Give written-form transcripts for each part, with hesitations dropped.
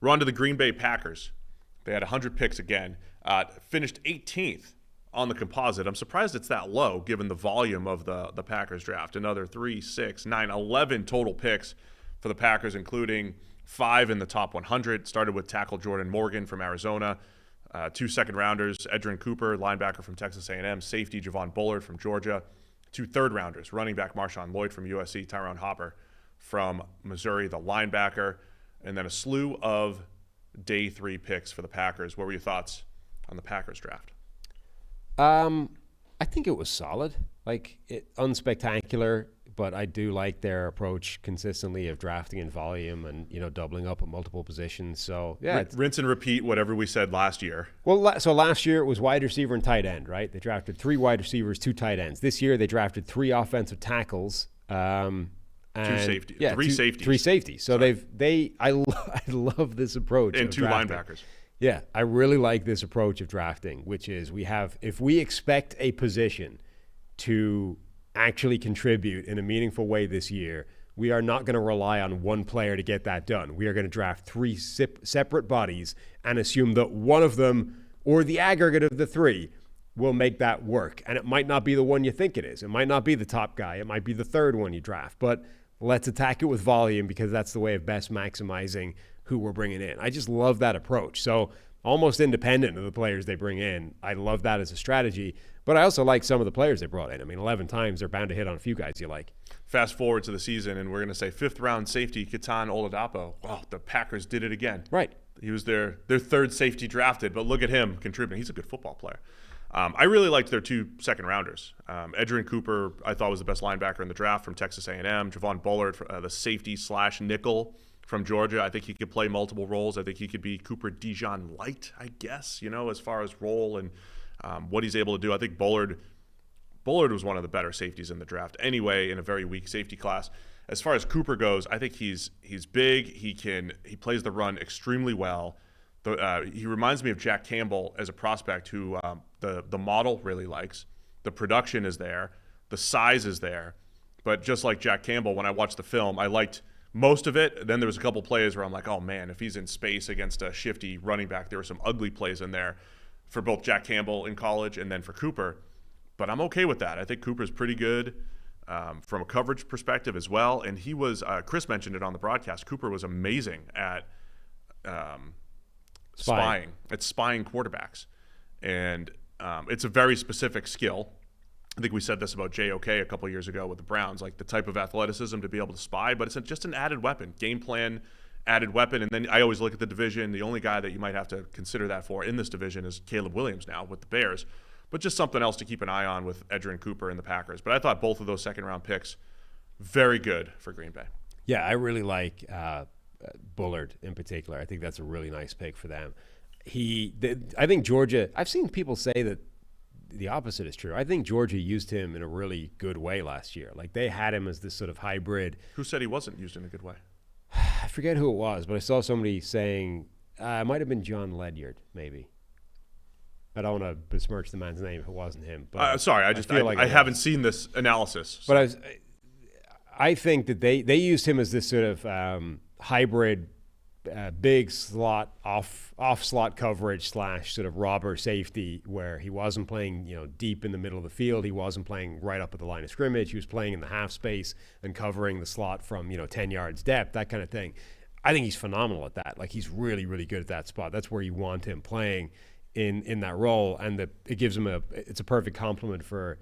We're on to the Green Bay Packers. They had 100 picks again. Finished 18th on the composite. I'm surprised it's that low given the volume of the Packers draft. Another 3, 6, 9, 11 total picks for the Packers, including 5 in the top 100. Started with tackle Jordan Morgan from Arizona, 2 second-rounders, Edgerrin Cooper, linebacker from Texas A&M, safety Javon Bullard from Georgia, 2 third-rounders, running back Marshawn Lloyd from USC, Tyrone Hopper from Missouri, the linebacker, and then a slew of day 3 picks for the Packers. What were your thoughts on the Packers draft? I think it was solid, unspectacular, but I do like their approach consistently of drafting in volume and, doubling up at multiple positions. So, yeah. Rinse and repeat whatever we said last year. Well, so last year it was wide receiver and tight end, right? They drafted 3 wide receivers, 2 tight ends. This year they drafted 3 offensive tackles. 2 safeties. Yeah, 3 safeties. 3 safeties. So I love this approach. And 2 linebackers. Yeah, I really like this approach of drafting, which is if we expect a position to actually contribute in a meaningful way this year, we are not going to rely on one player to get that done. We are going to draft 3 separate bodies and assume that one of them, or the aggregate of the 3, will make that work. And it might not be the one you think it is. It might not be the top guy. It might be the 3rd one you draft. But let's attack it with volume because that's the way of best maximizing who we're bringing in. I just love that approach. So almost independent of the players they bring in, I love that as a strategy. But I also like some of the players they brought in. I mean, 11 times they're bound to hit on a few guys you like. Fast forward to the season, and we're going to say 5th-round safety Ketan Oladapo. Wow, the Packers did it again. Right. He was their 3rd safety drafted, but look at him contributing. He's a good football player. I really liked their 2 second-rounders. Edgerrin Cooper, I thought, was the best linebacker in the draft from Texas A&M. Javon Bullard, the safety/nickel from Georgia. I think he could play multiple roles. I think he could be Cooper Dijon light, I guess, as far as role and what he's able to do. I think Bullard was one of the better safeties in the draft anyway, in a very weak safety class. As far as Cooper goes, I think he's big. He plays the run extremely well. He reminds me of Jack Campbell as a prospect who the model really likes. The production is there. The size is there. But just like Jack Campbell, when I watched the film, I liked most of it. Then there was a couple plays where I'm like, oh, man, if he's in space against a shifty running back, there were some ugly plays in there for both Jack Campbell in college and then for Cooper. But I'm okay with that. I think Cooper's pretty good from a coverage perspective as well. And he was, Chris mentioned it on the broadcast, Cooper was amazing at spying quarterbacks. And it's a very specific skill. I think we said this about JOK a couple years ago with the Browns, like the type of athleticism to be able to spy, but it's just an added weapon, game plan, added weapon. And then I always look at the division. The only guy that you might have to consider that for in this division is Caleb Williams now with the Bears, but just something else to keep an eye on with Edgerrin Cooper and the Packers. But I thought both of those second-round picks very good for Green Bay. Yeah, I really like Bullard in particular. I think that's a really nice pick for them. I think Georgia, I've seen people say that the opposite is true. I think Georgia used him in a really good way last year. Like, they had him as this sort of hybrid. Who said he wasn't used in a good way? I forget who it was, but I saw somebody saying it might have been John Ledyard, maybe. I don't want to besmirch the man's name if it wasn't him. But sorry, I haven't seen this analysis. So. But I think that they used him as this sort of hybrid, big slot off slot coverage / sort of robber safety, where he wasn't playing deep in the middle of the field. He wasn't playing right up at the line of scrimmage. He was playing in the half space and covering the slot from 10 yards depth, that kind of thing. I think he's phenomenal at that. Like, he's really, really good at that spot. That's where you want him playing in that role, and it gives him it's a perfect complement for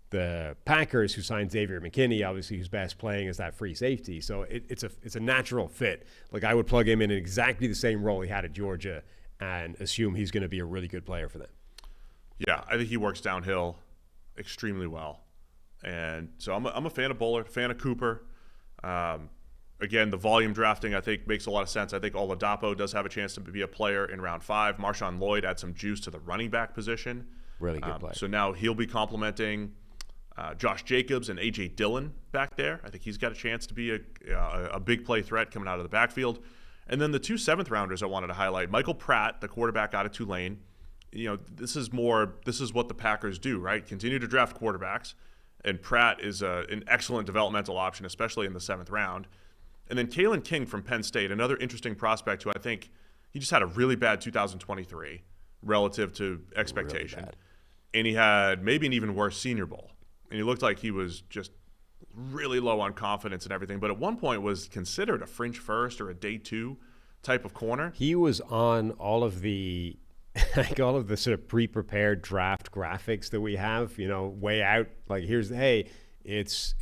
the Packers, who signed Xavier McKinney, obviously, who's best playing as that free safety. So it's a natural fit. Like, I would plug him in exactly the same role he had at Georgia and assume he's going to be a really good player for them. Yeah, I think he works downhill extremely well. And so I'm a fan of Bullard, fan of Cooper. Again, the volume drafting, I think, makes a lot of sense. I think Oladapo does have a chance to be a player in round 5. Marshawn Lloyd adds some juice to the running back position. Really good player. So now he'll be complementing Josh Jacobs and A.J. Dillon back there. I think he's got a chance to be a big play threat coming out of the backfield. And then the 2 7th-rounders I wanted to highlight. Michael Pratt, the quarterback out of Tulane. This is what the Packers do, right? Continue to draft quarterbacks. And Pratt is an excellent developmental option, especially in the 7th round. And then Kalen King from Penn State, another interesting prospect who I think He just had a really bad 2023 relative to expectation. Really bad. And he had maybe an even worse Senior Bowl. And he looked like he was just really low on confidence and everything. But at one point was considered a fringe first or a day 2 type of corner. He was on all of the all of the sort of pre-prepared draft graphics that we have, way out. Like, hey, it's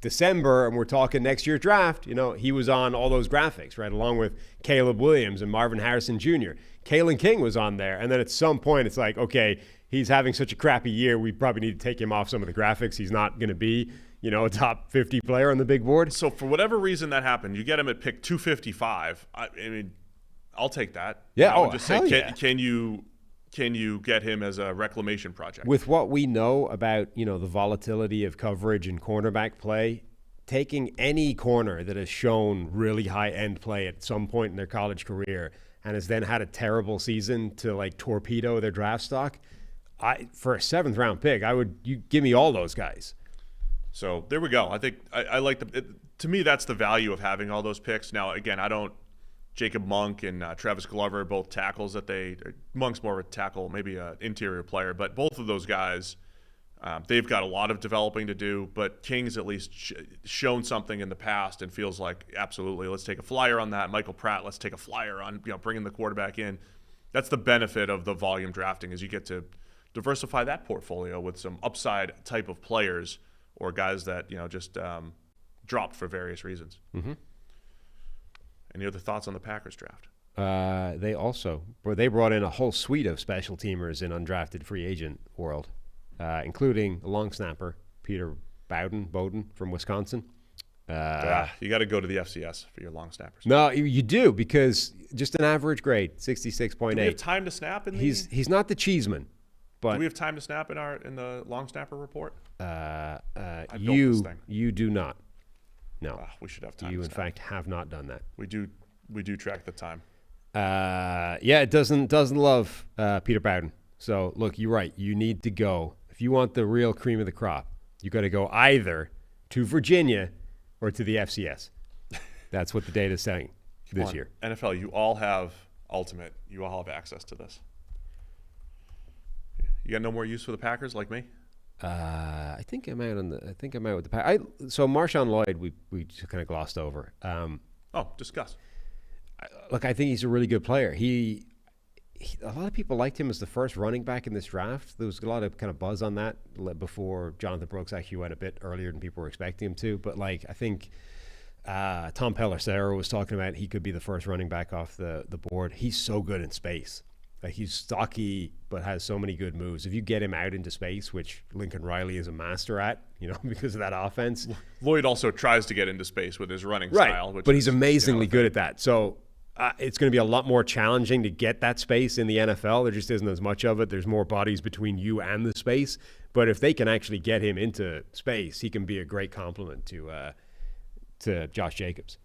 December and we're talking next year's draft. He was on all those graphics, right, along with Caleb Williams and Marvin Harrison Jr. Kalen King was on there. And then at some point it's like, okay, he's having such a crappy year, we probably need to take him off some of the graphics. He's not going to be, a top 50 player on the big board. So for whatever reason that happened, you get him at pick 255. I mean, I'll take that. Yeah. I would just say, yeah. Can you get him as a reclamation project? With what we know about, the volatility of coverage and cornerback play, taking any corner that has shown really high end play at some point in their college career and has then had a terrible season to like torpedo their draft stock, for a 7th round pick, you give me all those guys. So there we go. I think I like to me, that's the value of having all those picks. Now, again, Jacob Monk and Travis Glover, both tackles Monk's more of a tackle, maybe an interior player, but both of those guys, they've got a lot of developing to do, but King's at least shown something in the past and feels like, absolutely, let's take a flyer on that. Michael Pratt, let's take a flyer on bringing the quarterback in. That's the benefit of the volume drafting, is you get to diversify that portfolio with some upside type of players or guys that just dropped for various reasons. Mm-hmm. Any other thoughts on the Packers draft? They brought in a whole suite of special teamers in undrafted free agent world, including a long snapper, Peter Bowden from Wisconsin. You got to go to the FCS for your long snappers. No, you do, because just an average grade, 66.8. Do we have time to snap in He's not the Cheeseman, but do we have time to snap in the long snapper report? You do not. No, we should have time. You, in fact, have not done that. We do track the time. It doesn't love Peter Bowden. So look, you're right. You need to go if you want the real cream of the crop. You got to go either to Virginia or to the FCS. That's what the data is saying this year. NFL, you all have Ultimate. You all have access to this. You got no more use for the Packers like me? I think I'm out with the Pack. So Marshawn Lloyd, we just kind of glossed over. Discuss. Look, I think he's a really good player. A lot of people liked him as the first running back in this draft. There was a lot of kind of buzz on that before Jonathan Brooks actually went a bit earlier than people were expecting him to. But I think Tom Pelissero was talking about he could be the first running back off the board. He's so good in space. He's stocky, but has so many good moves. If you get him out into space, which Lincoln Riley is a master at, because of that offense. Lloyd also tries to get into space with his running style. But he's amazingly good at that. So it's going to be a lot more challenging to get that space in the NFL. There just isn't as much of it. There's more bodies between you and the space. But if they can actually get him into space, he can be a great complement to Josh Jacobs.